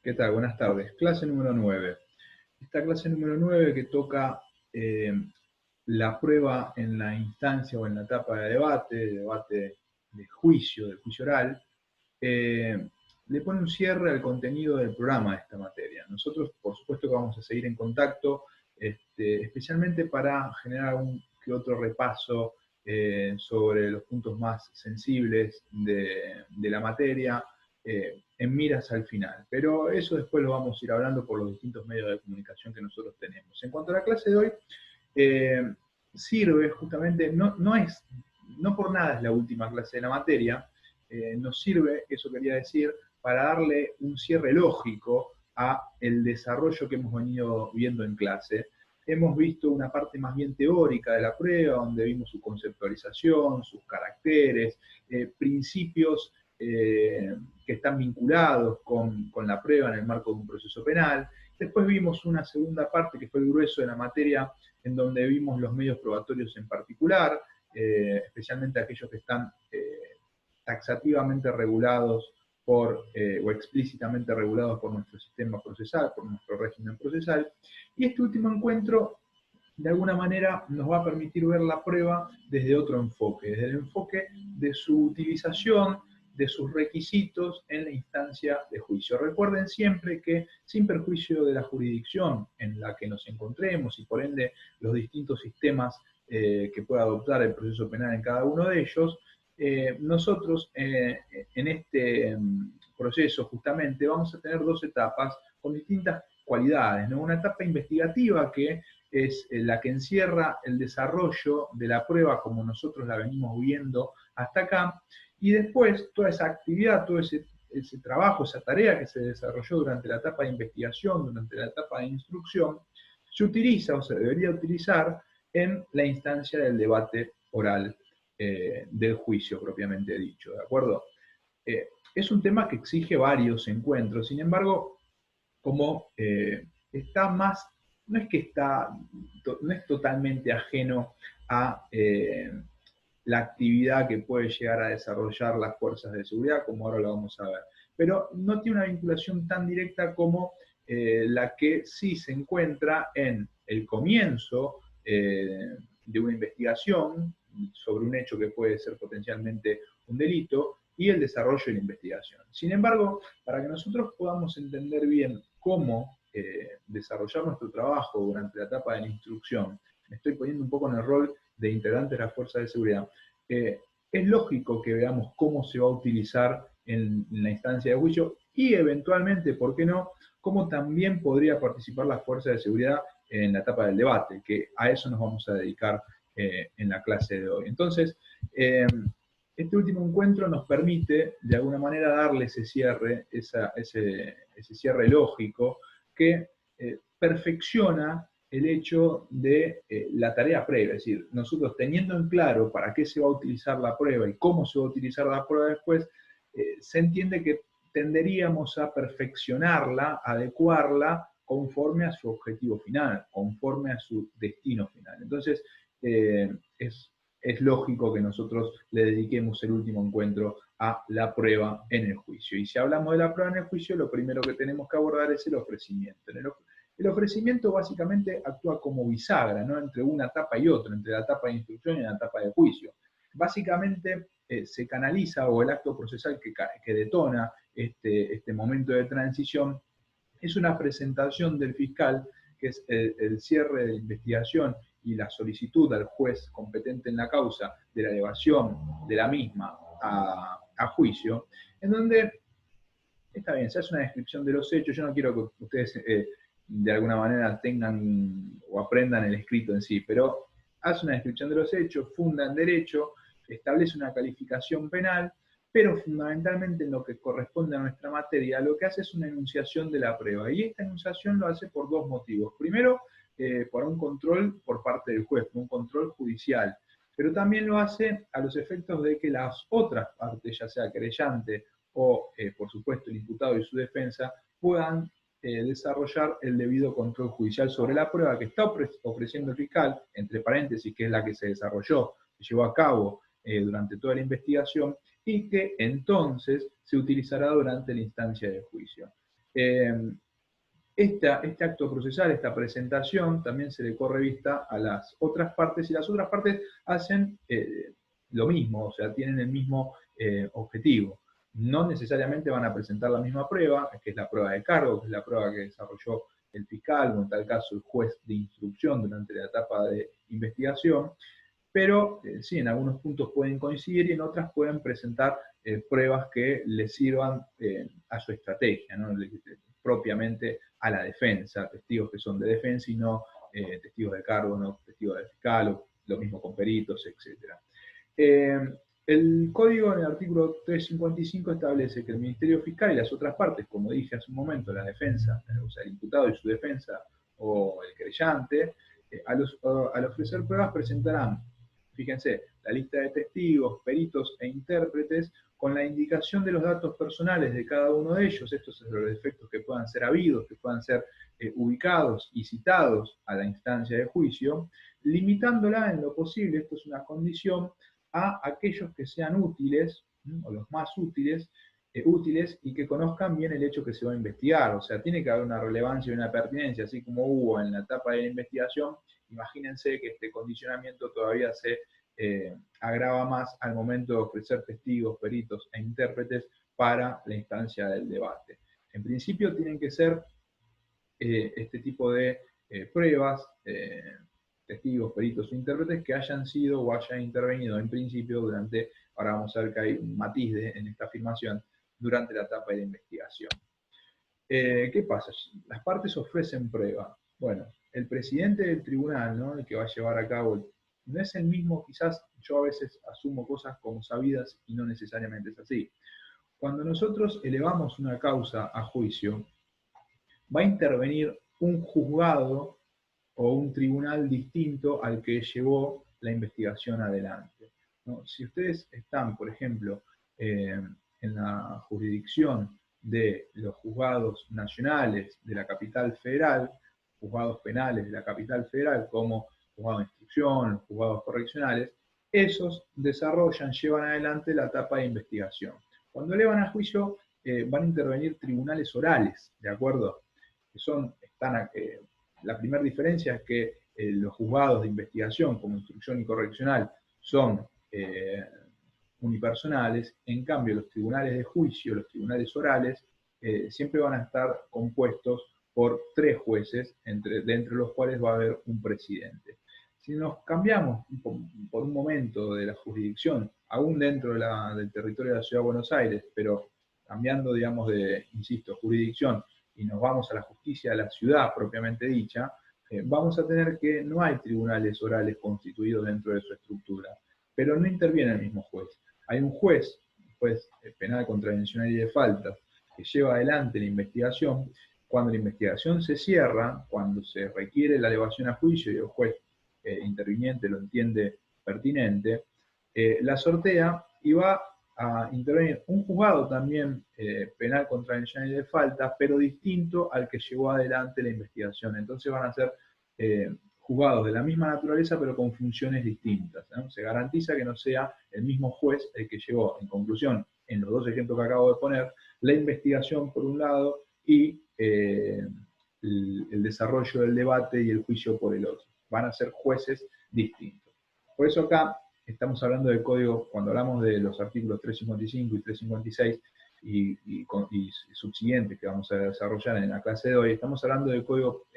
¿Qué tal? Buenas tardes. Clase número 9. Esta clase número 9 que toca la prueba en la instancia o en la etapa de debate de juicio oral, le pone un cierre al contenido del programa de esta materia. Nosotros, por supuesto, que vamos a seguir en contacto, especialmente para generar un que otro repaso sobre los puntos más sensibles de la materia, en miras al final. Pero eso después lo vamos a ir hablando por los distintos medios de comunicación que nosotros tenemos. En cuanto a la clase de hoy, sirve justamente, no por nada es la última clase de la materia, nos sirve, eso quería decir, para darle un cierre lógico a el desarrollo que hemos venido viendo en clase. Hemos visto una parte más bien teórica de la prueba, donde vimos su conceptualización, sus caracteres, principios que están vinculados con la prueba en el marco de un proceso penal. Después vimos una segunda parte que fue el grueso de la materia, en donde vimos los medios probatorios en particular, especialmente aquellos que están taxativamente regulados o explícitamente regulados por nuestro sistema procesal, por nuestro régimen procesal. Y este último encuentro, de alguna manera, nos va a permitir ver la prueba desde otro enfoque, desde el enfoque de su utilización, de sus requisitos en la instancia de juicio. Recuerden siempre que, sin perjuicio de la jurisdicción en la que nos encontremos y por ende los distintos sistemas que pueda adoptar el proceso penal en cada uno de ellos, nosotros en este proceso justamente vamos a tener dos etapas con distintas cualidades, ¿no? Una etapa investigativa que es la que encierra el desarrollo de la prueba como nosotros la venimos viendo hasta acá, y después toda esa actividad, todo ese trabajo, esa tarea que se desarrolló durante la etapa de investigación, durante la etapa de instrucción, se utiliza o se debería utilizar en la instancia del debate oral del juicio propiamente dicho, ¿de acuerdo? Es un tema que exige varios encuentros, sin embargo, como está más, no es que está, no es totalmente ajeno a la actividad que puede llegar a desarrollar las fuerzas de seguridad, como ahora lo vamos a ver. Pero no tiene una vinculación tan directa como la que sí se encuentra en el comienzo de una investigación sobre un hecho que puede ser potencialmente un delito y el desarrollo de la investigación. Sin embargo, para que nosotros podamos entender bien cómo desarrollar nuestro trabajo durante la etapa de la instrucción, me estoy poniendo un poco en el rol de integrantes de las fuerzas de seguridad, es lógico que veamos cómo se va a utilizar en la instancia de juicio y eventualmente, ¿por qué no?, cómo también podría participar las fuerzas de seguridad en la etapa del debate, que a eso nos vamos a dedicar en la clase de hoy. Entonces, este último encuentro nos permite, de alguna manera, darle ese cierre, ese cierre lógico que perfecciona el hecho de la tarea previa, es decir, nosotros teniendo en claro para qué se va a utilizar la prueba y cómo se va a utilizar la prueba después, se entiende que tenderíamos a perfeccionarla, adecuarla conforme a su objetivo final, conforme a su destino final. Entonces, es lógico que nosotros le dediquemos el último encuentro a la prueba en el juicio. Y si hablamos de la prueba en el juicio, lo primero que tenemos que abordar es el ofrecimiento. El ofrecimiento básicamente actúa como bisagra, ¿no?, entre una etapa y otra, entre la etapa de instrucción y la etapa de juicio. Básicamente se canaliza, o el acto procesal que detona este momento de transición, es una presentación del fiscal, que es el cierre de la investigación y la solicitud al juez competente en la causa de la elevación de la misma a juicio, en donde, está bien, se hace una descripción de los hechos. Yo no quiero que ustedes de alguna manera tengan o aprendan el escrito en sí, pero hace una descripción de los hechos, funda en derecho, establece una calificación penal, pero fundamentalmente en lo que corresponde a nuestra materia, lo que hace es una enunciación de la prueba, y esta enunciación lo hace por dos motivos. Primero, por un control por parte del juez, por un control judicial, pero también lo hace a los efectos de que las otras partes, ya sea querellante o, por supuesto, el imputado y su defensa, puedan desarrollar el debido control judicial sobre la prueba que está ofreciendo el fiscal, entre paréntesis, que es la que se desarrolló, se llevó a cabo durante toda la investigación, y que entonces se utilizará durante la instancia de juicio. Este acto procesal, esta presentación, también se le corre vista a las otras partes, y las otras partes hacen lo mismo, o sea, tienen el mismo objetivo. No necesariamente van a presentar la misma prueba, que es la prueba de cargo, que es la prueba que desarrolló el fiscal, o en tal caso el juez de instrucción durante la etapa de investigación, pero sí, en algunos puntos pueden coincidir y en otras pueden presentar pruebas que les sirvan a su estrategia, ¿no? Propiamente a la defensa, testigos que son de defensa y no testigos de cargo, no testigos de fiscal, o lo mismo con peritos, etc. El código en el artículo 355 establece que el Ministerio Fiscal y las otras partes, como dije hace un momento, la defensa, o sea, el imputado y su defensa, o el creyente, al ofrecer pruebas presentarán, fíjense, la lista de testigos, peritos e intérpretes con la indicación de los datos personales de cada uno de ellos, estos son los defectos que puedan ser habidos, que puedan ser ubicados y citados a la instancia de juicio, limitándola en lo posible, esto es una condición, a aquellos que sean útiles, o los más útiles, y que conozcan bien el hecho que se va a investigar. O sea, tiene que haber una relevancia y una pertinencia, así como hubo en la etapa de la investigación. Imagínense que este condicionamiento todavía se agrava más al momento de ofrecer testigos, peritos e intérpretes para la instancia del debate. En principio tienen que ser este tipo de pruebas, testigos, peritos o intérpretes que hayan sido o hayan intervenido en principio durante, ahora vamos a ver que hay un matiz en esta afirmación, durante la etapa de la investigación. ¿Qué pasa? Las partes ofrecen prueba. Bueno, el presidente del tribunal, ¿no?, el que va a llevar a cabo, no es el mismo, quizás yo a veces asumo cosas como sabidas y no necesariamente es así. Cuando nosotros elevamos una causa a juicio, va a intervenir un juzgado o un tribunal distinto al que llevó la investigación adelante, ¿no? Si ustedes están, por ejemplo, en la jurisdicción de los juzgados nacionales de la capital federal, juzgados penales de la capital federal, como juzgados de instrucción, juzgados correccionales, esos desarrollan, llevan adelante la etapa de investigación. Cuando elevan a juicio, van a intervenir tribunales orales, ¿de acuerdo? Que la primera diferencia es que los juzgados de investigación, como instrucción y correccional, son unipersonales. En cambio, los tribunales de juicio, los tribunales orales, siempre van a estar compuestos por 3 jueces, de entre los cuales va a haber un presidente. Si nos cambiamos por un momento de la jurisdicción, aún dentro del territorio de la Ciudad de Buenos Aires, pero cambiando, digamos, insisto, jurisdicción, y nos vamos a la justicia de la ciudad propiamente dicha, vamos a tener que no hay tribunales orales constituidos dentro de su estructura, pero no interviene el mismo juez. Hay un juez penal, contravencional y de faltas, que lleva adelante la investigación. Cuando la investigación se cierra, cuando se requiere la elevación a juicio y el juez interviniente lo entiende pertinente, la sortea y va a intervenir un juzgado también penal, contravencional y de faltas, pero distinto al que llevó adelante la investigación. Entonces van a ser juzgados de la misma naturaleza, pero con funciones distintas, ¿no? Se garantiza que no sea el mismo juez el que llevó, en conclusión, en los 2 ejemplos que acabo de poner, la investigación por un lado y el desarrollo del debate y el juicio por el otro. Van a ser jueces distintos. Por eso acá estamos hablando del código, cuando hablamos de los artículos 355 y 356 y subsiguientes que vamos a desarrollar en la clase de hoy, estamos hablando del código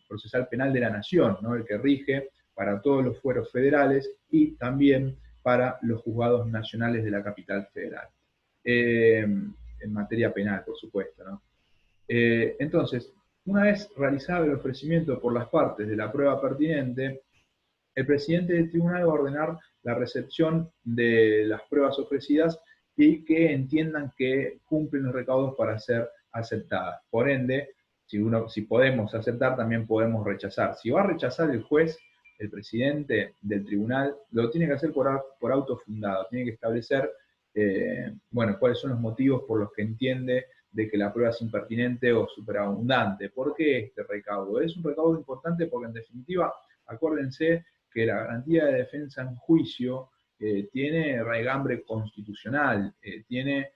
procesal penal de la nación, ¿no?, el que rige para todos los fueros federales y también para los juzgados nacionales de la capital federal. En materia penal, por supuesto, ¿no? Entonces, una vez realizado el ofrecimiento por las partes de la prueba pertinente, el presidente del tribunal va a ordenar la recepción de las pruebas ofrecidas y que entiendan que cumplen los recaudos para ser aceptadas. Por ende, si podemos aceptar, también podemos rechazar. Si va a rechazar el juez, el presidente del tribunal, lo tiene que hacer por auto fundado, tiene que establecer cuáles son los motivos por los que entiende de que la prueba es impertinente o superabundante. ¿Por qué este recaudo? Es un recaudo importante porque, en definitiva, acuérdense que la garantía de defensa en juicio tiene raigambre constitucional, tiene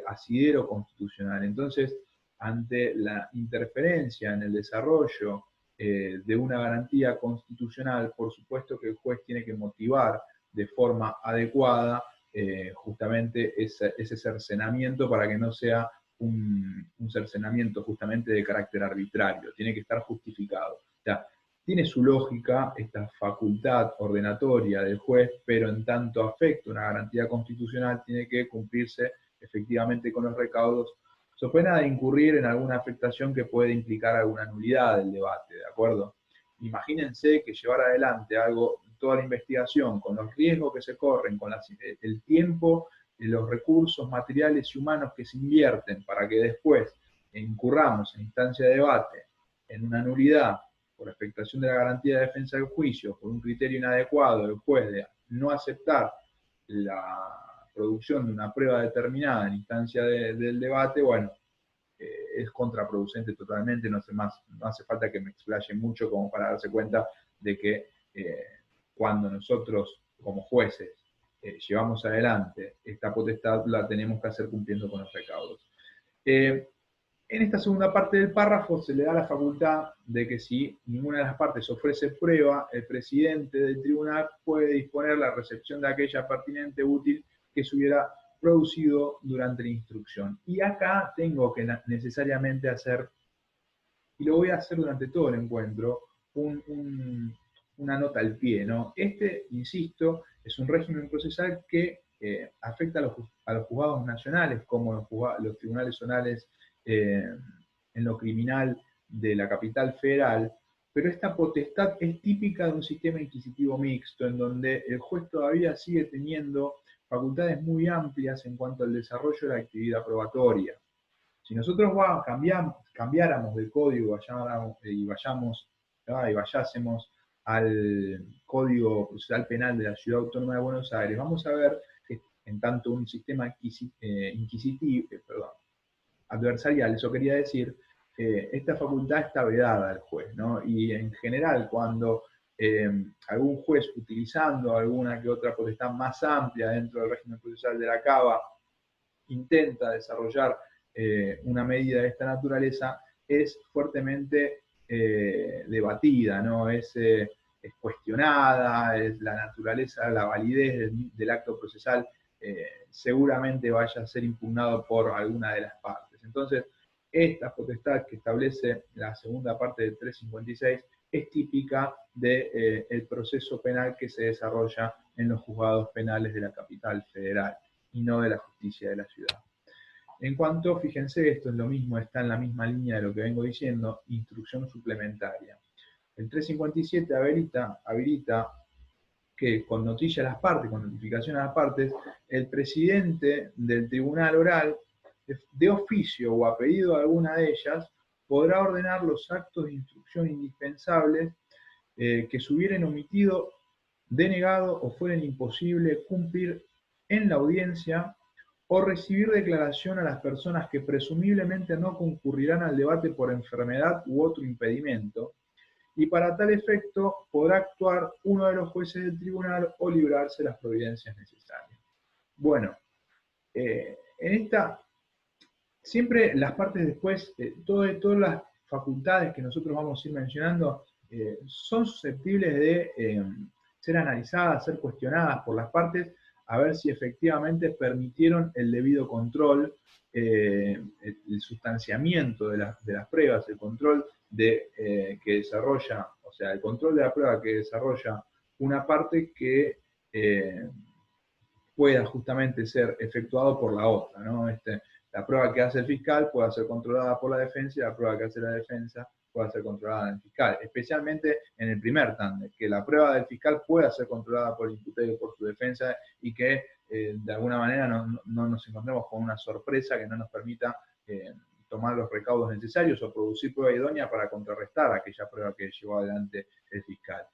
asidero constitucional. Entonces, ante la interferencia en el desarrollo de una garantía constitucional, por supuesto que el juez tiene que motivar de forma adecuada justamente ese cercenamiento para que no sea un cercenamiento justamente de carácter arbitrario, tiene que estar justificado. O sea, tiene su lógica esta facultad ordenatoria del juez, pero en tanto afecta una garantía constitucional, tiene que cumplirse efectivamente con los recaudos, so pena de incurrir en alguna afectación que puede implicar alguna nulidad del debate, ¿de acuerdo? Imagínense que llevar adelante algo, toda la investigación, con los riesgos que se corren, con el tiempo, los recursos materiales y humanos que se invierten para que después incurramos en instancia de debate en una nulidad por afectación de la garantía de defensa del juicio, por un criterio inadecuado del juez de no aceptar la producción de una prueba determinada en instancia del debate, bueno, es contraproducente totalmente, no hace falta que me explaye mucho como para darse cuenta de que cuando nosotros como jueces llevamos adelante esta potestad, la tenemos que hacer cumpliendo con los recaudos. En esta segunda parte del párrafo se le da la facultad de que si ninguna de las partes ofrece prueba, el presidente del tribunal puede disponer la recepción de aquella pertinente útil que se hubiera producido durante la instrucción. Y acá tengo que necesariamente hacer, y lo voy a hacer durante todo el encuentro, una nota al pie, ¿no? Insisto, es un régimen procesal que afecta a los juzgados nacionales, como los tribunales zonales en lo criminal de la capital federal, pero esta potestad es típica de un sistema inquisitivo mixto, en donde el juez todavía sigue teniendo facultades muy amplias en cuanto al desarrollo de la actividad probatoria. Si nosotros cambiáramos de código y vayásemos al Código Procesal Penal de la Ciudad Autónoma de Buenos Aires, vamos a ver que en tanto un sistema adversarial, eso quería decir, esta facultad está vedada al juez, ¿no? Y en general, cuando algún juez, utilizando alguna que otra potestad más amplia dentro del régimen procesal de la Cava, intenta desarrollar una medida de esta naturaleza, es fuertemente debatida, ¿no? Es cuestionada, es la naturaleza, la validez del acto procesal seguramente vaya a ser impugnado por alguna de las partes. Entonces, esta potestad que establece la segunda parte del 356 es típica del proceso penal que se desarrolla en los juzgados penales de la capital federal y no de la justicia de la ciudad. En cuanto, fíjense, esto es lo mismo, está en la misma línea de lo que vengo diciendo, instrucción suplementaria. El 357 habilita que con noticia a las partes, con notificación a las partes, el presidente del tribunal oral, de oficio o a pedido de alguna de ellas, podrá ordenar los actos de instrucción indispensables que se hubieran omitido, denegado o fueren imposible cumplir en la audiencia o recibir declaración a las personas que presumiblemente no concurrirán al debate por enfermedad u otro impedimento, y para tal efecto podrá actuar uno de los jueces del tribunal o librarse las providencias necesarias. Bueno, en esta, siempre las partes después, todas las facultades que nosotros vamos a ir mencionando, son susceptibles de ser analizadas, ser cuestionadas por las partes, a ver si efectivamente permitieron el debido control, el sustanciamiento de las pruebas, el control que desarrolla, o sea, el control de la prueba que desarrolla una parte que pueda justamente ser efectuado por la otra, ¿no? La prueba que hace el fiscal puede ser controlada por la defensa y la prueba que hace la defensa puede ser controlada en el fiscal, especialmente en el primer tándem, que la prueba del fiscal pueda ser controlada por el imputado y por su defensa y que de alguna manera no nos encontremos con una sorpresa que no nos permita tomar los recaudos necesarios o producir prueba idónea para contrarrestar aquella prueba que llevó adelante el fiscal.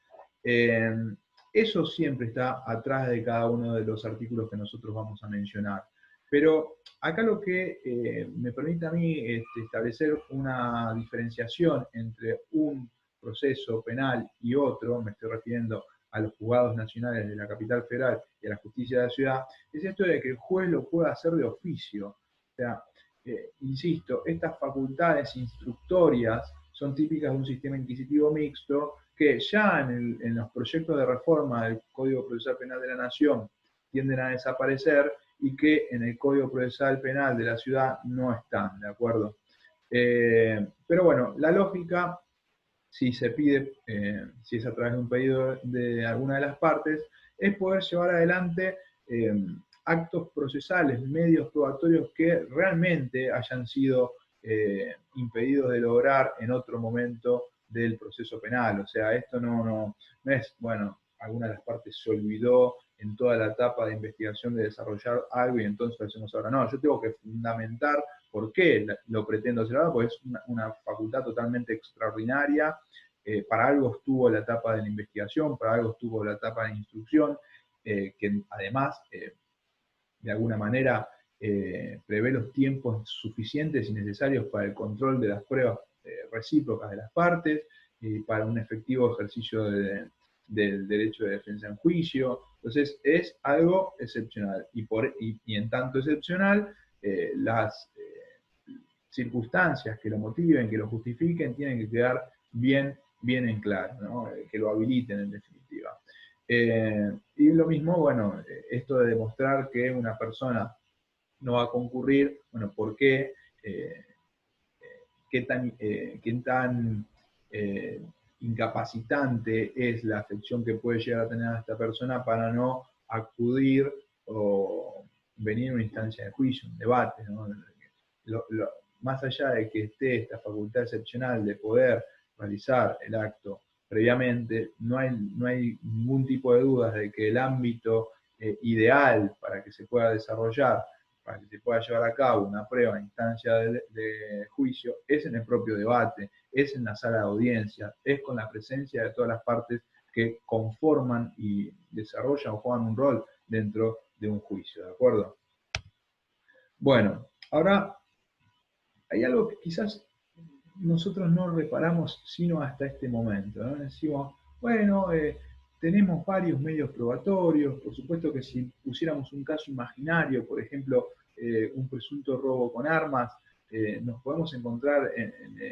Eso siempre está atrás de cada uno de los artículos que nosotros vamos a mencionar. Pero acá lo que me permite a mí establecer una diferenciación entre un proceso penal y otro, me estoy refiriendo a los juzgados nacionales de la capital federal y a la justicia de la ciudad, es esto de que el juez lo pueda hacer de oficio. sea, insisto, estas facultades instructorias son típicas de un sistema inquisitivo mixto que ya en los proyectos de reforma del Código Procesal Penal de la Nación tienden a desaparecer y que en el Código Procesal Penal de la ciudad no están, ¿de acuerdo? Pero bueno, la lógica, si se pide, si es a través de un pedido de alguna de las partes, es poder llevar adelante actos procesales, medios probatorios que realmente hayan sido impedidos de lograr en otro momento del proceso penal. O sea, esto no es, bueno, alguna de las partes se olvidó en toda la etapa de investigación de desarrollar algo y entonces lo hacemos ahora. No, yo tengo que fundamentar por qué lo pretendo hacer ahora, porque es una facultad totalmente extraordinaria. Para algo estuvo la etapa de la investigación, para algo estuvo la etapa de instrucción, que además, de alguna manera, prevé los tiempos suficientes y necesarios para el control de las pruebas recíprocas de las partes y para un efectivo ejercicio del derecho de defensa en juicio. Entonces, es algo excepcional. Y en tanto excepcional, las circunstancias que lo motiven, que lo justifiquen, tienen que quedar bien en claro, ¿no? Que lo habiliten en definitiva. Y lo mismo, bueno, esto de demostrar que una persona no va a concurrir, bueno, ¿por qué? ¿Qué tan incapacitante es la afección que puede llegar a tener a esta persona para no acudir o venir a una instancia de juicio, un debate, ¿no? Más allá de que esté esta facultad excepcional de poder realizar el acto previamente, no hay ningún tipo de dudas de que el ámbito ideal para que se pueda desarrollar, para que se pueda llevar a cabo una prueba en instancia de juicio, es en el propio debate, es en la sala de audiencia, es con la presencia de todas las partes que conforman y desarrollan o juegan un rol dentro de un juicio, ¿de acuerdo? Bueno, ahora hay algo que quizás nosotros no reparamos sino hasta este momento, ¿no? Decimos, bueno, tenemos varios medios probatorios, por supuesto que si pusiéramos un caso imaginario, por ejemplo, un presunto robo con armas, nos podemos encontrar en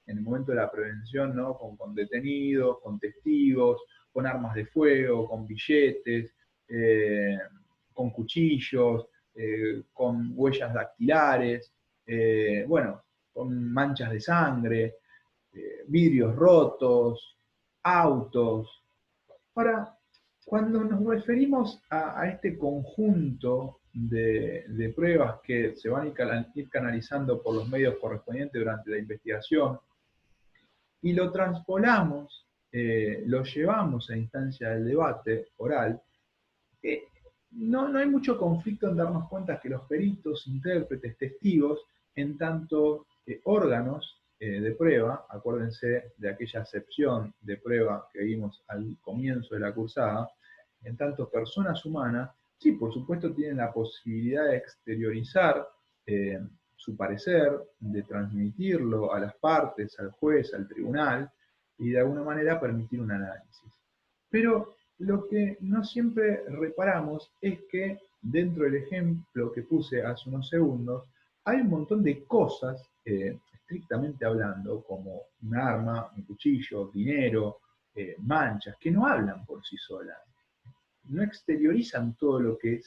el momento de la prevención, ¿no? Con detenidos, con testigos, con armas de fuego, con billetes, con cuchillos, con huellas dactilares, bueno, con manchas de sangre, vidrios rotos, autos. Ahora, cuando nos referimos a este conjunto de pruebas que se van a ir canalizando por los medios correspondientes durante la investigación y lo transpolamos, lo llevamos a instancia del debate oral, no hay mucho conflicto en darnos cuenta que los peritos, intérpretes, testigos, en tanto órganos de prueba, acuérdense de aquella acepción de prueba que vimos al comienzo de la cursada, en tanto personas humanas, sí, por supuesto tienen la posibilidad de exteriorizar su parecer, de transmitirlo a las partes, al juez, al tribunal, y de alguna manera permitir un análisis. Pero lo que no siempre reparamos es que dentro del ejemplo que puse hace unos segundos, hay un montón de cosas, estrictamente hablando, como un arma, un cuchillo, dinero, manchas, que no hablan por sí solas. No exteriorizan todo lo que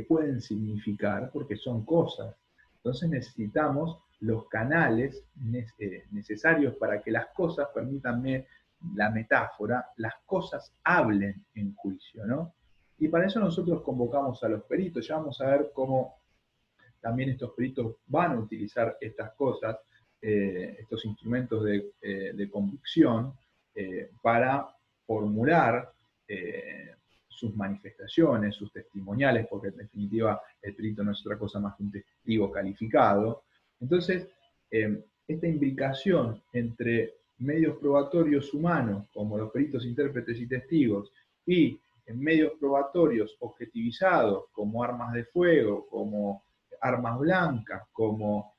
pueden significar, porque son cosas. Entonces necesitamos los canales necesarios para que las cosas, permítanme la metáfora, las cosas hablen en juicio, ¿no? Y para eso nosotros convocamos a los peritos, ya vamos a ver cómo también estos peritos van a utilizar estas cosas, estos instrumentos de convicción, para formular sus manifestaciones, sus testimoniales, porque en definitiva el perito no es otra cosa más que un testigo calificado. Entonces, esta imbricación entre medios probatorios humanos, como los peritos, intérpretes y testigos, y en medios probatorios objetivizados, como armas de fuego, como armas blancas, como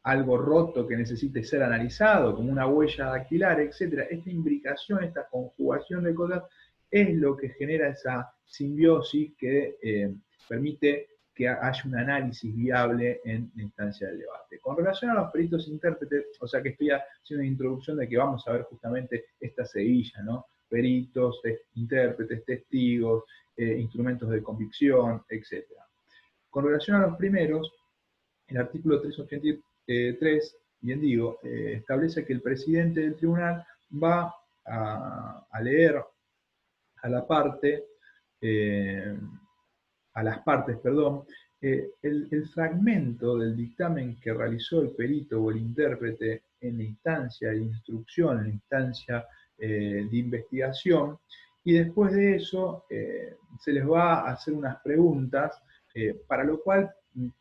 algo roto que necesite ser analizado, como una huella dactilar, etc. Esta imbricación, esta conjugación de cosas, es lo que genera esa simbiosis que permite que haya un análisis viable en la instancia del debate. Con relación a los peritos intérpretes, o sea que estoy haciendo una introducción de que vamos a ver justamente esta seguilla, ¿no? Peritos, intérpretes, testigos, instrumentos de convicción, etc. Con relación a los primeros, el artículo 383, bien digo, establece que el presidente del tribunal va a leer a la parte, a las partes, perdón, el fragmento del dictamen que realizó el perito o el intérprete en la instancia de instrucción, en la instancia de investigación, y después de eso se les va a hacer unas preguntas, para lo cual,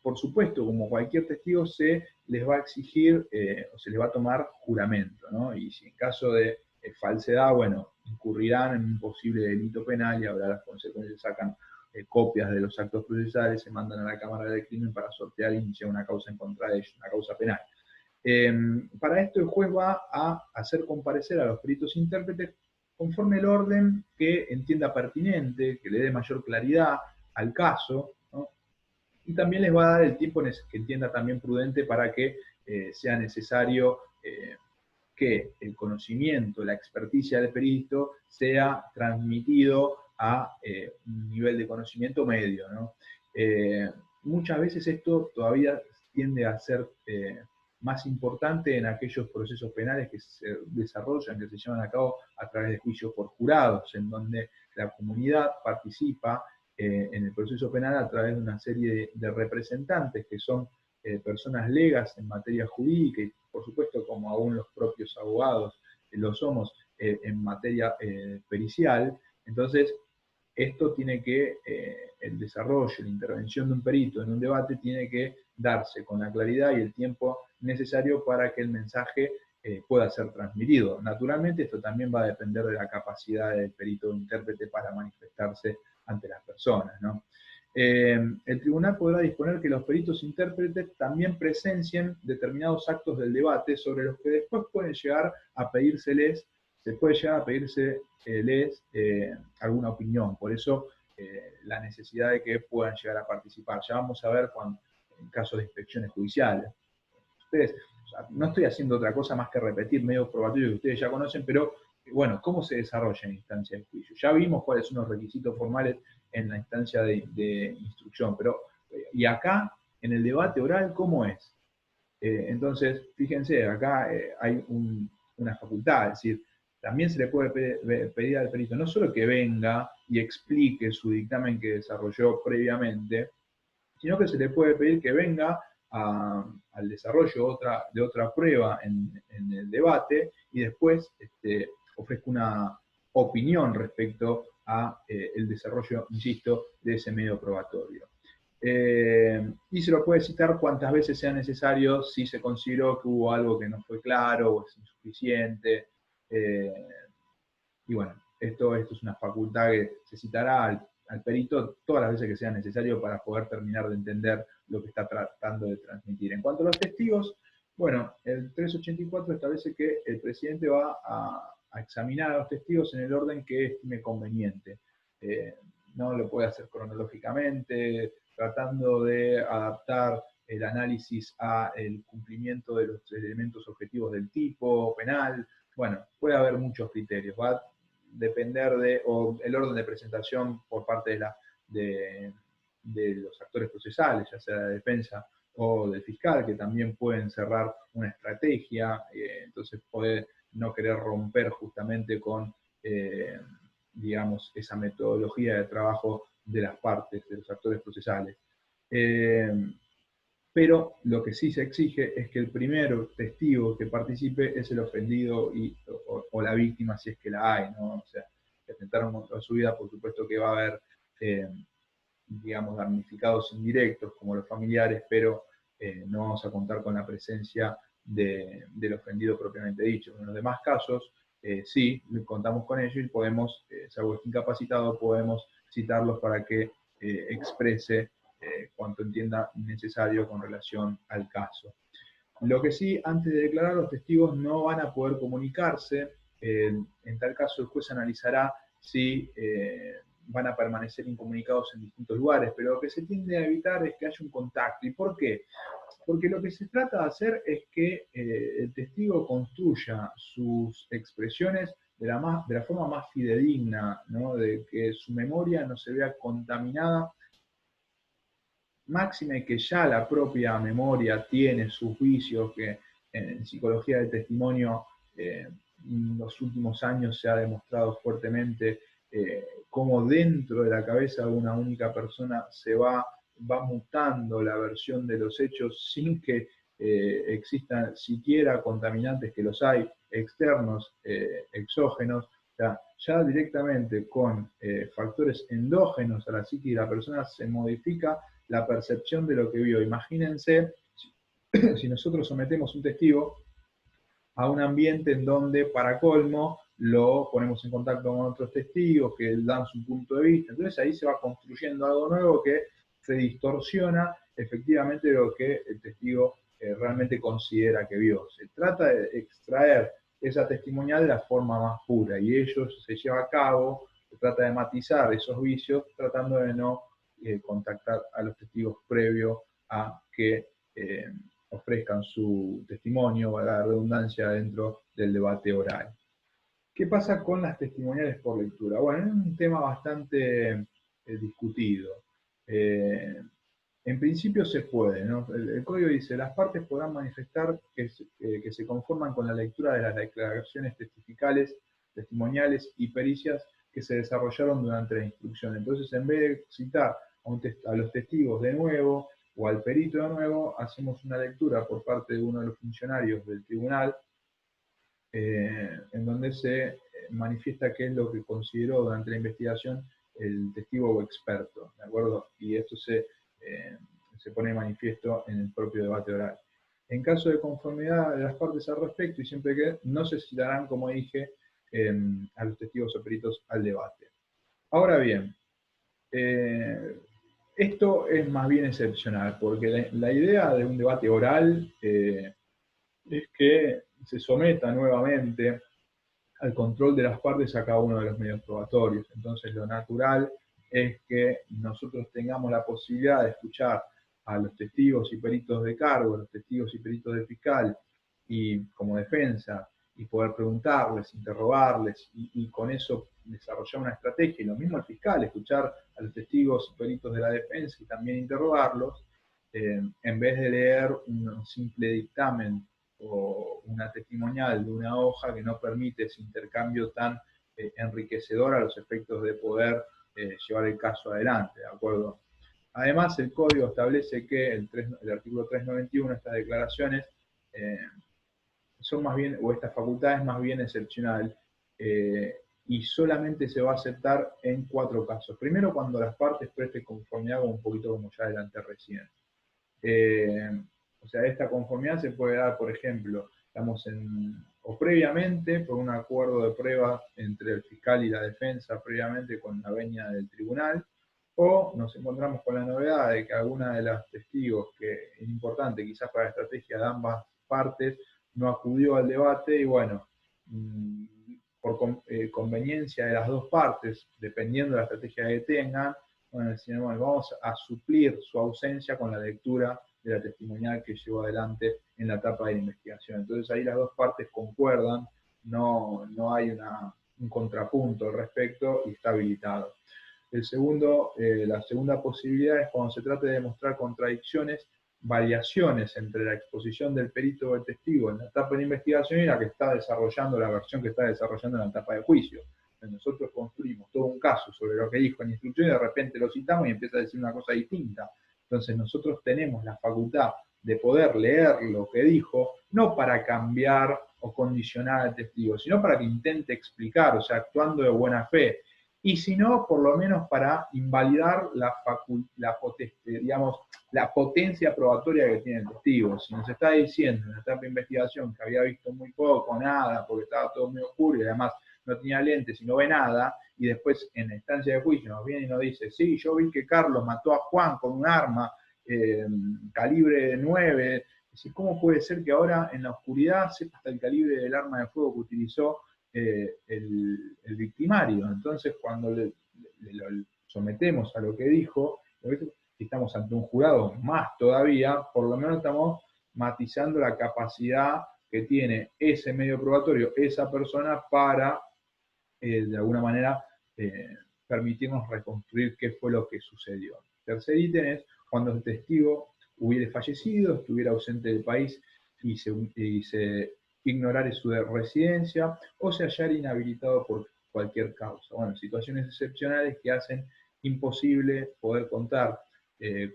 por supuesto, como cualquier testigo, se les va a exigir o se les va a tomar juramento, ¿no? Y si en caso de falsedad, bueno, incurrirán en un posible delito penal y habrá las consecuencias, sacan copias de los actos procesales, se mandan a la Cámara del Crimen para sortear e iniciar una causa en contra de ellos, una causa penal. Para esto el juez va a hacer comparecer a los peritos intérpretes conforme el orden que entienda pertinente, que le dé mayor claridad al caso, ¿no? Y también les va a dar el tiempo que entienda también prudente para que sea necesario que el conocimiento, la experticia del perito sea transmitido a un nivel de conocimiento medio, ¿no? Muchas veces esto todavía tiende a ser más importante en aquellos procesos penales que se desarrollan, que se llevan a cabo a través de juicios por jurados, en donde la comunidad participa en el proceso penal a través de una serie de representantes que son personas legas en materia jurídica y por supuesto como aún los propios abogados lo somos en materia pericial. Entonces esto tiene que, el desarrollo, la intervención de un perito en un debate tiene que darse con la claridad y el tiempo necesario para que el mensaje pueda ser transmitido. Naturalmente esto también va a depender de la capacidad del perito o intérprete para manifestarse ante las personas, ¿no? El tribunal podrá disponer que los peritos intérpretes también presencien determinados actos del debate sobre los que después pueden llegar a pedírseles, se puede llegar a pedírseles alguna opinión. Por eso la necesidad de que puedan llegar a participar. Ya vamos a ver en casos de inspecciones judiciales. Ustedes, o sea, no estoy haciendo otra cosa más que repetir medios probatorios que ustedes ya conocen, pero bueno, ¿cómo se desarrolla en instancia de juicio? Ya vimos cuáles son los requisitos formales en la instancia de instrucción, pero ¿y acá, en el debate oral, cómo es? Entonces, fíjense, acá hay una facultad, es decir, también se le puede pedir al perito no solo que venga y explique su dictamen que desarrolló previamente, sino que se le puede pedir que venga al desarrollo de otra prueba en el debate y después ofrezca una opinión respecto a el desarrollo, insisto, de ese medio probatorio. Y se lo puede citar cuantas veces sea necesario si se consideró que hubo algo que no fue claro o es insuficiente. Y bueno, esto es una facultad que se citará al perito todas las veces que sea necesario para poder terminar de entender lo que está tratando de transmitir. En cuanto a los testigos, bueno, el 384 establece que el presidente va a examinar a los testigos en el orden que estime conveniente. No lo puede hacer cronológicamente, tratando de adaptar el análisis al cumplimiento de los elementos objetivos del tipo penal. Bueno, puede haber muchos criterios, va a depender o el orden de presentación por parte de los actores procesales, ya sea de la defensa o del fiscal, que también pueden cerrar una estrategia, entonces puede no querer romper justamente con, digamos, esa metodología de trabajo de las partes, de los actores procesales. Pero lo que sí se exige es que el primer testigo que participe es el ofendido o la víctima, si es que la hay, ¿no? O sea, que atentaron contra su vida, por supuesto que va a haber, digamos, damnificados indirectos, como los familiares, pero no vamos a contar con la presencia del ofendido propiamente dicho. En los demás casos, sí, contamos con ello y podemos, salvo incapacitado, podemos citarlos para que exprese cuanto entienda necesario con relación al caso. Lo que sí, antes de declarar, los testigos no van a poder comunicarse. En tal caso, el juez analizará si van a permanecer incomunicados en distintos lugares, pero lo que se tiende a evitar es que haya un contacto. ¿Y por qué? Porque lo que se trata de hacer es que el testigo construya sus expresiones de la forma más fidedigna, ¿no? De que su memoria no se vea contaminada, máxima y que ya la propia memoria tiene sus vicios, que en psicología del testimonio en los últimos años se ha demostrado fuertemente cómo dentro de la cabeza de una única persona va mutando la versión de los hechos sin que existan siquiera contaminantes, que los hay, externos, exógenos. O sea, ya directamente con factores endógenos a la psique de la persona se modifica la percepción de lo que vio. Imagínense si nosotros sometemos un testigo a un ambiente en donde, para colmo, lo ponemos en contacto con otros testigos que dan su punto de vista. Entonces ahí se va construyendo algo nuevo que se distorsiona efectivamente lo que el testigo realmente considera que vio. Se trata de extraer esa testimonial de la forma más pura y ello se lleva a cabo, se trata de matizar esos vicios tratando de no contactar a los testigos previo a que ofrezcan su testimonio, a la redundancia, dentro del debate oral. ¿Qué pasa con las testimoniales por lectura? Bueno, es un tema bastante discutido. En principio se puede, ¿no? El código dice, las partes podrán manifestar que se conforman con la lectura de las declaraciones testimoniales y pericias que se desarrollaron durante la instrucción. Entonces, en vez de citar a los testigos de nuevo o al perito de nuevo, hacemos una lectura por parte de uno de los funcionarios del tribunal en donde se manifiesta qué es lo que consideró durante la investigación el testigo o experto, ¿de acuerdo? Y esto se pone de manifiesto en el propio debate oral. En caso de conformidad de las partes al respecto, y siempre que no se citarán, como dije, a los testigos o peritos al debate. Ahora bien, esto es más bien excepcional, porque la idea de un debate oral es que se someta nuevamente al control de las partes a cada uno de los medios probatorios. Entonces, lo natural es que nosotros tengamos la posibilidad de escuchar a los testigos y peritos de cargo, a los testigos y peritos de fiscal, y como defensa, y poder preguntarles, interrogarles, y con eso desarrollar una estrategia. Y lo mismo al fiscal, escuchar a los testigos y peritos de la defensa y también interrogarlos, en vez de leer un simple dictamen o una testimonial de una hoja que no permite ese intercambio tan enriquecedor a los efectos de poder llevar el caso adelante, ¿de acuerdo? Además, el código establece que el artículo 391, estas declaraciones, son más bien, o esta facultad es más bien excepcional, y solamente se va a aceptar en 4 casos. Primero, cuando las partes presten conformidad, un poquito como ya adelanté recién. O sea, esta conformidad se puede dar, por ejemplo, o previamente, por un acuerdo de prueba entre el fiscal y la defensa, previamente con la venia del tribunal, o nos encontramos con la novedad de que alguna de las testigos, que es importante quizás para la estrategia de ambas partes, no acudió al debate y bueno, por conveniencia de las dos partes, dependiendo de la estrategia que tengan, bueno, decían, bueno, vamos a suplir su ausencia con la lectura de la testimonial que llevó adelante en la etapa de la investigación. Entonces ahí las dos partes concuerdan, no hay un contrapunto al respecto y está habilitado. La segunda posibilidad es cuando se trate de demostrar contradicciones, variaciones entre la exposición del perito o el testigo en la etapa de investigación y la que está desarrollando, la versión que está desarrollando en la etapa de juicio. Nosotros construimos todo un caso sobre lo que dijo en instrucción y de repente lo citamos y empieza a decir una cosa distinta. Entonces nosotros tenemos la facultad de poder leer lo que dijo, no para cambiar o condicionar al testigo, sino para que intente explicar, o sea, actuando de buena fe. Y si no, por lo menos para invalidar la potencia probatoria que tiene el testigo. Si nos está diciendo en la etapa de investigación que había visto muy poco, nada, porque estaba todo muy oscuro y además no tenía lentes y no ve nada, y después en la instancia de juicio nos viene y nos dice, sí, yo vi que Carlos mató a Juan con un arma calibre 9, ¿cómo puede ser que ahora en la oscuridad sepa hasta el calibre del arma de fuego que utilizó el victimario? Entonces, cuando lo sometemos a lo que dijo, si estamos ante un jurado, más todavía, por lo menos estamos matizando la capacidad que tiene ese medio probatorio, esa persona, para, de alguna manera, permitirnos reconstruir qué fue lo que sucedió. Tercer ítem es cuando el testigo hubiera fallecido, estuviera ausente del país y se ignorara su residencia o se hallara inhabilitado por cualquier causa. Bueno, situaciones excepcionales que hacen imposible poder contar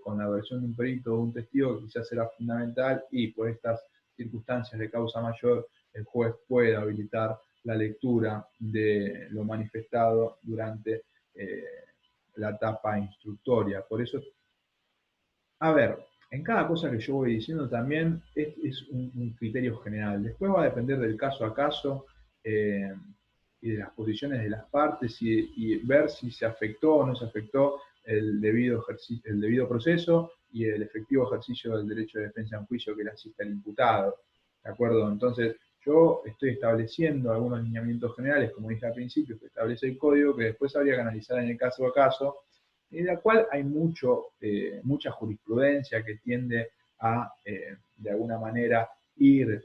con la versión de un perito o un testigo, que quizás será fundamental, y por estas circunstancias de causa mayor el juez puede habilitar la lectura de lo manifestado durante la etapa instructoria. Por eso, a ver, en cada cosa que yo voy diciendo también es un criterio general. Después va a depender del caso a caso eh, y de las posiciones de las partes y ver si se afectó o no se afectó el debido proceso y el efectivo ejercicio del derecho de defensa en juicio que le asiste al imputado. ¿De acuerdo? Entonces, yo estoy estableciendo algunos lineamientos generales, como dije al principio, que establece el código, que después habría que analizar en el caso a caso, en la cual hay mucha jurisprudencia que tiende a, de alguna manera, ir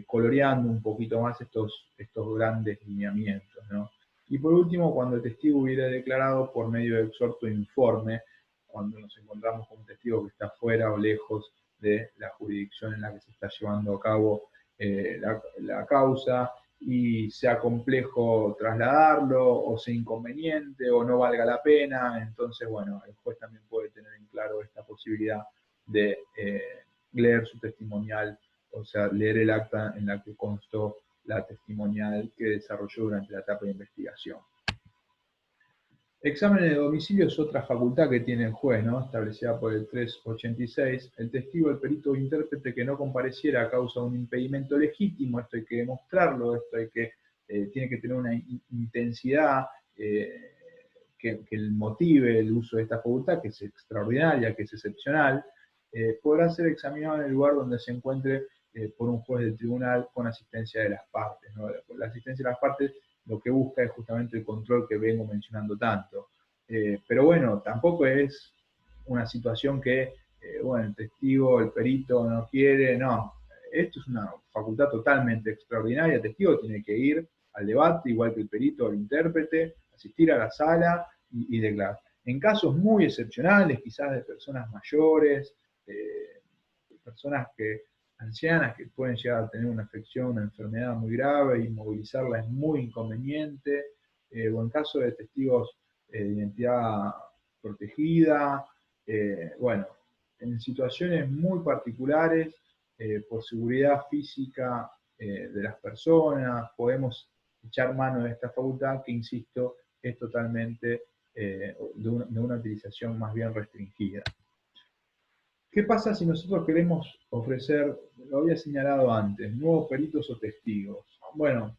coloreando un poquito más estos grandes lineamientos, ¿no? Y por último, cuando el testigo hubiera declarado por medio de exhorto informe, cuando nos encontramos con un testigo que está fuera o lejos de la jurisdicción en la que se está llevando a cabo la causa, y sea complejo trasladarlo, o sea inconveniente, o no valga la pena. Entonces, bueno, el juez también puede tener en claro esta posibilidad de leer su testimonial, o sea, leer el acta en la que constó la testimonial que desarrolló durante la etapa de investigación. Examen de domicilio es otra facultad que tiene el juez, ¿no? Establecida por el 386. El testigo, el perito o intérprete que no compareciera a causa de un impedimento legítimo, esto hay que demostrarlo, tiene que tener una intensidad que motive el uso de esta facultad, que es extraordinaria, que es excepcional, podrá ser examinado en el lugar donde se encuentre por un juez del tribunal con asistencia de las partes, ¿no? La asistencia de las partes lo que busca es justamente el control que vengo mencionando tanto. Pero bueno, tampoco es una situación que, bueno, el testigo, el perito no quiere, no. Esto es una facultad totalmente extraordinaria. El testigo tiene que ir al debate, igual que el perito o el intérprete, asistir a la sala y declarar. En casos muy excepcionales, quizás de personas mayores, personas ancianas que pueden llegar a tener una afección, una enfermedad muy grave, y movilizarla es muy inconveniente, o en caso de testigos de identidad protegida, bueno, en situaciones muy particulares, por seguridad física de las personas, podemos echar mano de esta facultad que, insisto, es totalmente de una utilización más bien restringida. ¿Qué pasa si nosotros queremos ofrecer, lo había señalado antes, nuevos peritos o testigos? Bueno,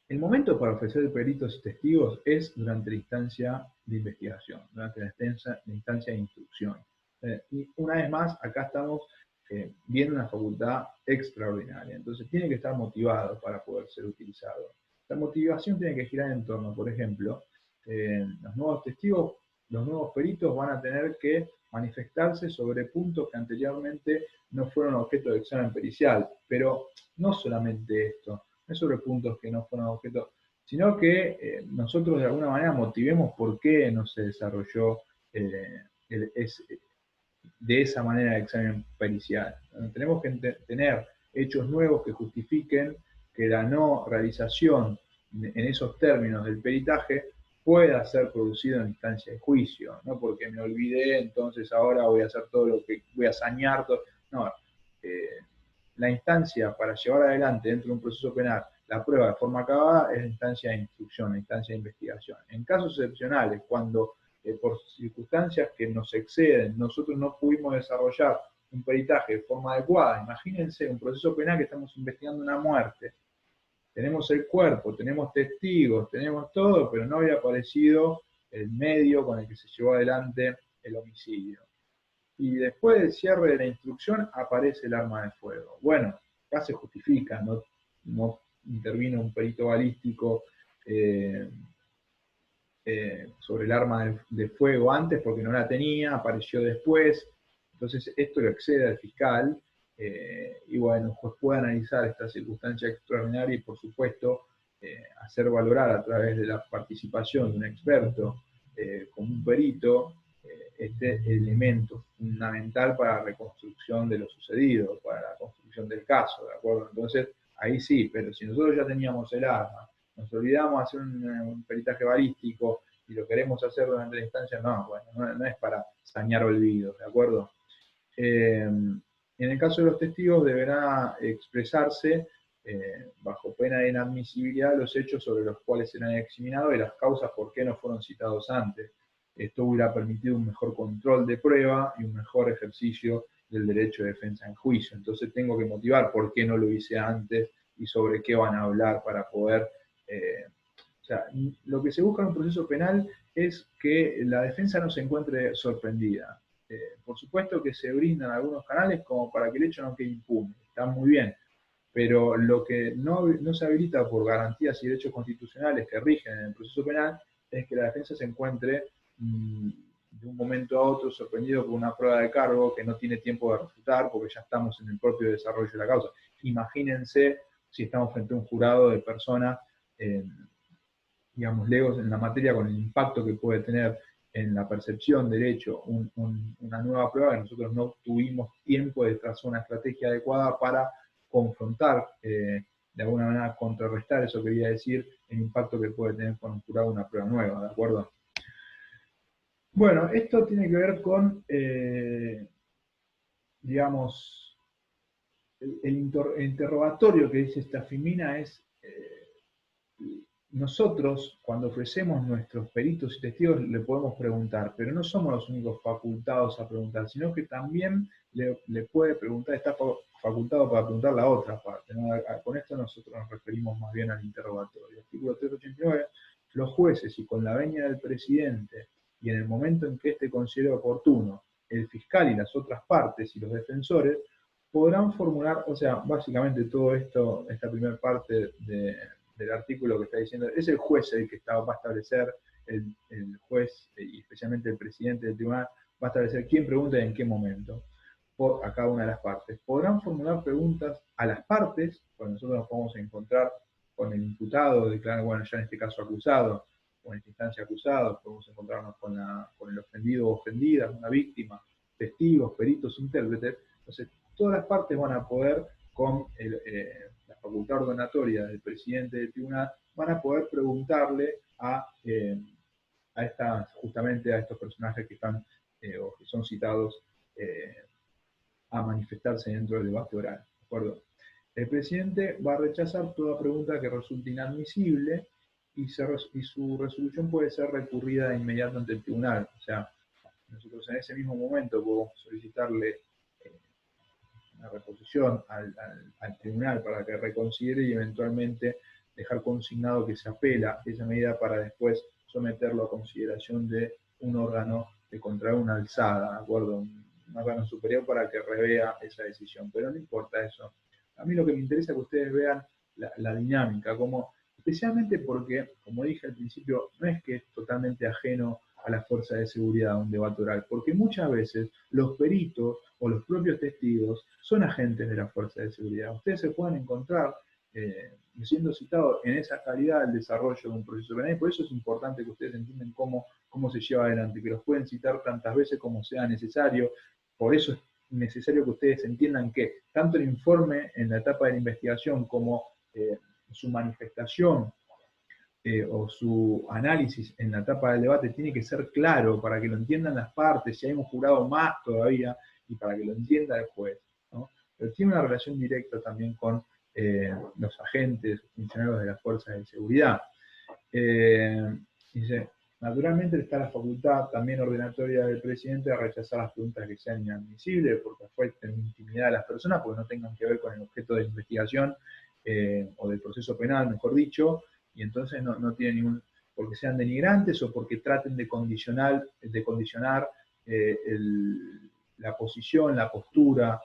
el momento para ofrecer peritos y testigos es durante la instancia de investigación, durante la instancia de instrucción. Y una vez más, acá estamos viendo una facultad extraordinaria. Entonces tiene que estar motivado para poder ser utilizado. La motivación tiene que girar en torno, por ejemplo, los nuevos testigos, los nuevos peritos van a tener que manifestarse sobre puntos que anteriormente no fueron objeto de examen pericial. Pero no solamente esto, no es sobre puntos que no fueron objeto, sino que nosotros de alguna manera motivemos por qué no se desarrolló de esa manera el examen pericial. Tenemos que tener hechos nuevos que justifiquen que la no realización en esos términos del peritaje pueda ser producido en instancia de juicio, no porque me olvidé, entonces ahora voy a hacer todo lo que voy a sañar todo. No, la instancia para llevar adelante dentro de un proceso penal la prueba de forma acabada es la instancia de instrucción, la instancia de investigación. En casos excepcionales, cuando por circunstancias que nos exceden, nosotros no pudimos desarrollar un peritaje de forma adecuada, imagínense un proceso penal que estamos investigando una muerte, tenemos el cuerpo, tenemos testigos, tenemos todo, pero no había aparecido el medio con el que se llevó adelante el homicidio. Y después del cierre de la instrucción aparece el arma de fuego. Bueno, acá se justifica, no intervino un perito balístico sobre el arma de fuego antes porque no la tenía, apareció después. Entonces esto lo excede al fiscal y bueno, el juez puede analizar esta circunstancia extraordinaria y por supuesto hacer valorar a través de la participación de un experto como un perito este elemento fundamental para la reconstrucción de lo sucedido, para la construcción del caso, ¿de acuerdo? Entonces, ahí sí, pero si nosotros ya teníamos el arma, nos olvidamos de hacer un peritaje balístico y lo queremos hacer durante la instancia, no, bueno, no es para sanear olvidos, ¿de acuerdo? En el caso de los testigos deberá expresarse bajo pena de inadmisibilidad los hechos sobre los cuales serán examinados y las causas por qué no fueron citados antes. Esto hubiera permitido un mejor control de prueba y un mejor ejercicio del derecho de defensa en juicio. Entonces tengo que motivar por qué no lo hice antes y sobre qué van a hablar para poder... o sea, lo que se busca en un proceso penal es que la defensa no se encuentre sorprendida. Por supuesto que se brindan algunos canales como para que el hecho no quede impune, está muy bien, pero lo que no se habilita por garantías y derechos constitucionales que rigen en el proceso penal es que la defensa se encuentre de un momento a otro sorprendido por una prueba de cargo que no tiene tiempo de refutar porque ya estamos en el propio desarrollo de la causa. Imagínense si estamos frente a un jurado de personas, digamos, legos en la materia con el impacto que puede tener en la percepción del hecho una nueva prueba que nosotros no tuvimos tiempo de trazar una estrategia adecuada para confrontar, de alguna manera contrarrestar, eso quería decir, el impacto que puede tener con un jurado una prueba nueva, ¿de acuerdo? Bueno, esto tiene que ver con, digamos, el interrogatorio que dice esta Femina es, nosotros cuando ofrecemos nuestros peritos y testigos le podemos preguntar, pero no somos los únicos facultados a preguntar, sino que también le puede preguntar, está facultado para preguntar la otra parte, ¿no? Con esto nosotros nos referimos más bien al interrogatorio. Artículo 389, los jueces y con la venia del presidente y en el momento en que éste considere oportuno, el fiscal y las otras partes y los defensores podrán formular, o sea, básicamente todo esto, esta primera parte del artículo que está diciendo, es el juez el que va a establecer, el juez y especialmente el presidente del tribunal, va a establecer quién pregunta y en qué momento a cada una de las partes. Podrán formular preguntas a las partes, cuando nosotros nos podemos encontrar con el imputado, declarar, bueno, ya en este caso acusado, o en esta instancia acusado, podemos encontrarnos con el ofendido o ofendida, una víctima, testigos, peritos, intérpretes. Entonces, todas las partes van a poder, con la facultad ordenatoria del presidente del tribunal, van a poder preguntarle justamente a estos personajes que están o que son citados a manifestarse dentro del debate oral. ¿De acuerdo? El presidente va a rechazar toda pregunta que resulte inadmisible y su resolución puede ser recurrida de inmediato ante el tribunal. O sea, nosotros en ese mismo momento podemos solicitarle una reposición al tribunal para que reconsidere y eventualmente dejar consignado que se apela esa medida para después someterlo a consideración de un órgano de contraer una alzada, ¿de acuerdo? Un órgano superior para que revea esa decisión. Pero no importa eso. A mí lo que me interesa es que ustedes vean la dinámica, especialmente porque, como dije al principio, no es que es totalmente ajeno a las fuerzas de seguridad un debate oral, porque muchas veces los peritos o los propios testigos son agentes de las fuerzas de seguridad. Ustedes se pueden encontrar siendo citados en esa calidad del desarrollo de un proceso penal, y por eso es importante que ustedes entiendan cómo se lleva adelante, que los pueden citar tantas veces como sea necesario. Por eso es necesario que ustedes entiendan que tanto el informe en la etapa de la investigación como su manifestación o su análisis en la etapa del debate tiene que ser claro para que lo entiendan las partes, si hay un jurado más todavía, y para que lo entienda el juez, ¿no? Pero tiene una relación directa también con los agentes, funcionarios de las fuerzas de seguridad. Dice, naturalmente está la facultad también ordenatoria del presidente de rechazar las preguntas que sean inadmisibles, porque afecten la intimidad de las personas, porque no tengan que ver con el objeto de la investigación o del proceso penal, mejor dicho, y entonces no tiene ningún, porque sean denigrantes o porque traten de condicionar la posición, la postura,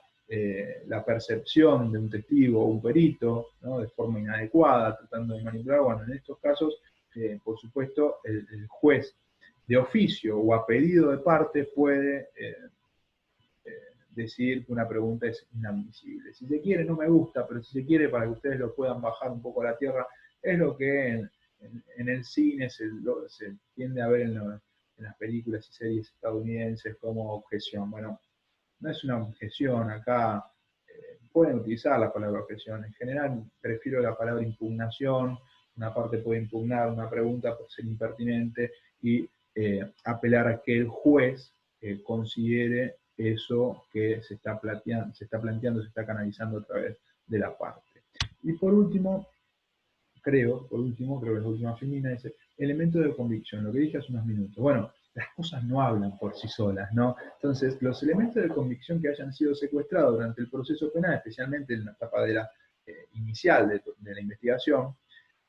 la percepción de un testigo o un perito, ¿no? De forma inadecuada, tratando de manipular. Bueno, en estos casos por supuesto, el juez de oficio o a pedido de parte puede decir que una pregunta es inadmisible. Si se quiere, no me gusta, pero si se quiere, para que ustedes lo puedan bajar un poco a la tierra, es lo que en el cine se tiende a ver en las películas y series estadounidenses como objeción. Bueno, no es una objeción, acá pueden utilizar la palabra objeción. En general, prefiero la palabra impugnación. Una parte puede impugnar una pregunta por ser impertinente y apelar a que el juez considere eso que se está planteando, se está canalizando a través de la parte. Y por último, creo que es la última femina, dice, elemento de convicción, lo que dije hace unos minutos. Bueno, las cosas no hablan por sí solas, ¿no? Entonces, los elementos de convicción que hayan sido secuestrados durante el proceso penal, especialmente en la etapa de la, inicial de la investigación,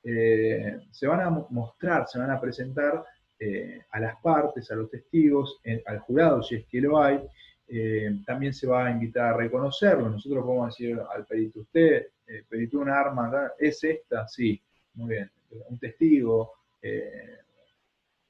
se van a mostrar, se van a presentar a las partes, a los testigos, al jurado, si es que lo hay. También se va a invitar a reconocerlo. Nosotros podemos decir al perito, usted, perito una arma, ¿verdad? ¿Es esta? Sí, muy bien. Un testigo.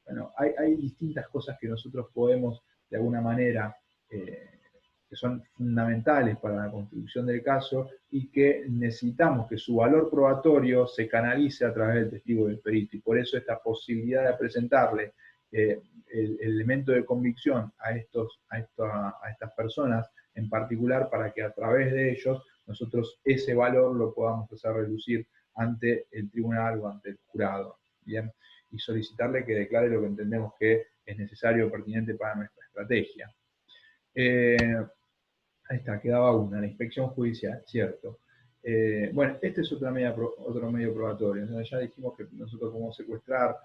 Bueno, hay distintas cosas que nosotros podemos, de alguna manera, que son fundamentales para la construcción del caso y que necesitamos que su valor probatorio se canalice a través del testigo del perito. Y por eso esta posibilidad de presentarle el elemento de convicción a estas personas en particular, para que a través de ellos nosotros ese valor lo podamos hacer reducir ante el tribunal o ante el jurado. ¿Bien? Y solicitarle que declare lo que entendemos que es necesario o pertinente para nuestra estrategia. Ahí está, quedaba una, la inspección judicial, cierto. Bueno, este es otro medio probatorio. Entonces ya dijimos que nosotros podemos secuestrar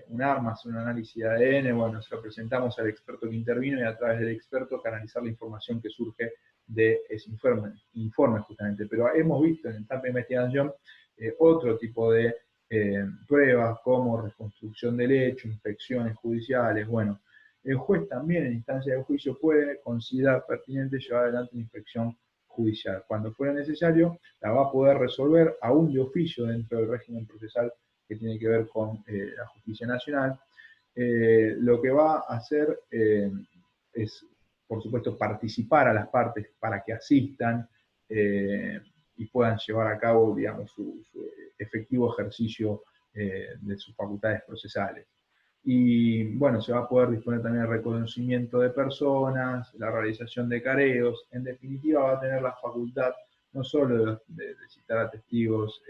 un arma, hacer un análisis de ADN, bueno, se lo presentamos al experto que intervino y a través del experto canalizar la información que surge de ese informe justamente. Pero hemos visto en etapa de investigación otro tipo de pruebas como reconstrucción del hecho, inspecciones judiciales, bueno. El juez también en instancia de juicio puede considerar pertinente llevar adelante una inspección judicial. Cuando fuera necesario, la va a poder resolver aún de oficio dentro del régimen procesal que tiene que ver con la justicia nacional. Lo que va a hacer es, por supuesto, participar a las partes para que asistan y puedan llevar a cabo, digamos, su efectivo ejercicio de sus facultades procesales. Y bueno, se va a poder disponer también el reconocimiento de personas, la realización de careos. En definitiva, va a tener la facultad no solo de citar a testigos,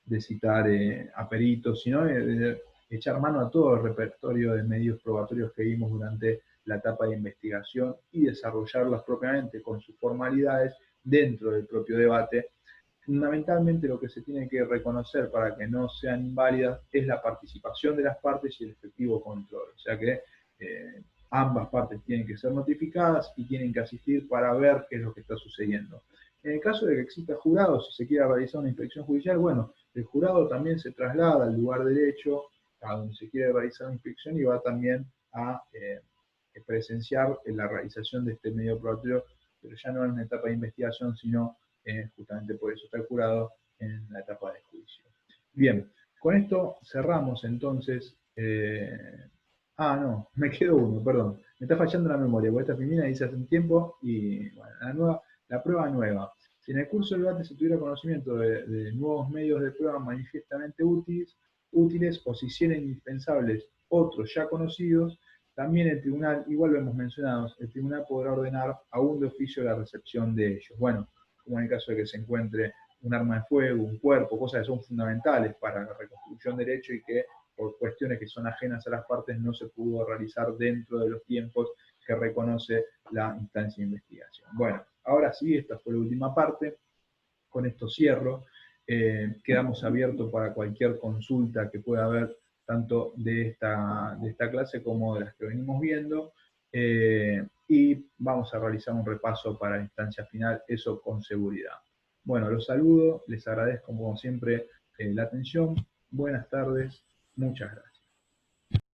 de citar a peritos, sino de echar mano a todo el repertorio de medios probatorios que vimos durante la etapa de investigación y desarrollarlas propiamente con sus formalidades dentro del propio debate. Fundamentalmente lo que se tiene que reconocer para que no sean inválidas es la participación de las partes y el efectivo control. O sea que ambas partes tienen que ser notificadas y tienen que asistir para ver qué es lo que está sucediendo. En el caso de que exista jurado, si se quiera realizar una inspección judicial, bueno, el jurado también se traslada al lugar del hecho, a donde se quiere realizar la inspección, y va también a presenciar la realización de este medio probatorio, pero ya no en una etapa de investigación, sino justamente por eso está el jurado en la etapa de juicio. Bien, con esto cerramos entonces. No, me quedó uno, perdón. Me está fallando la memoria, porque esta primera hice hace un tiempo y bueno, la prueba nueva. Si en el curso del debate se tuviera conocimiento de nuevos medios de prueba manifiestamente útiles o se hicieran indispensables otros ya conocidos, también el tribunal, igual lo hemos mencionado, el tribunal podrá ordenar aún de oficio la recepción de ellos. Bueno, como en el caso de que se encuentre un arma de fuego, un cuerpo, cosas que son fundamentales para la reconstrucción del hecho y que por cuestiones que son ajenas a las partes no se pudo realizar dentro de los tiempos que reconoce la instancia de investigación. Bueno, ahora sí, esta fue la última parte. Con esto cierro. Quedamos abiertos para cualquier consulta que pueda haber, tanto de esta clase como de las que venimos viendo. Y vamos a realizar un repaso para la instancia final, eso con seguridad. Bueno, los saludo, les agradezco como siempre la atención. Buenas tardes, muchas gracias.